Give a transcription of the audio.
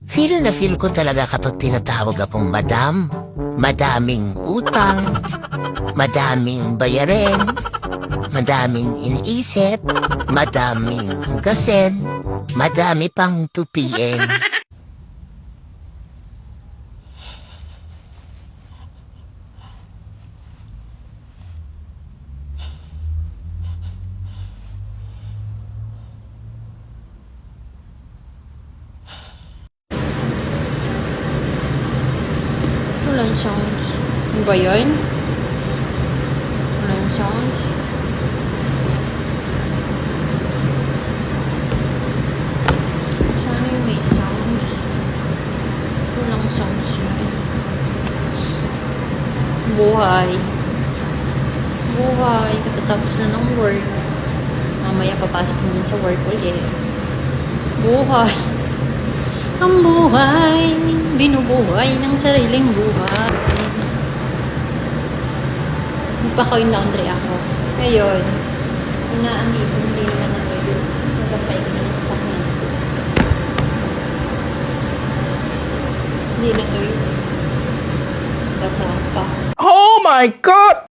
Feel na feel ko talaga kapag tinatawag akong madam. Madaming utang, madaming bayarin, madaming iniisip, madaming hugasin, madami pang tupiin. Walang sounds. Ano ba yun? Walang sounds. Sana yung may sounds. Walang sounds yun. Buhay. Buhay. Katatapos na ng work. Mamaya papasok naman sa work ulit. Buhay. Ang buhay, binubuhay ng sariling buhay. Nagpa-coin laundry ako. Ngayon, inaamito, hindi naman na ngayon. Nasapay ko na yung sakyan. Hindi na to yun. Basa pa. Oh my God!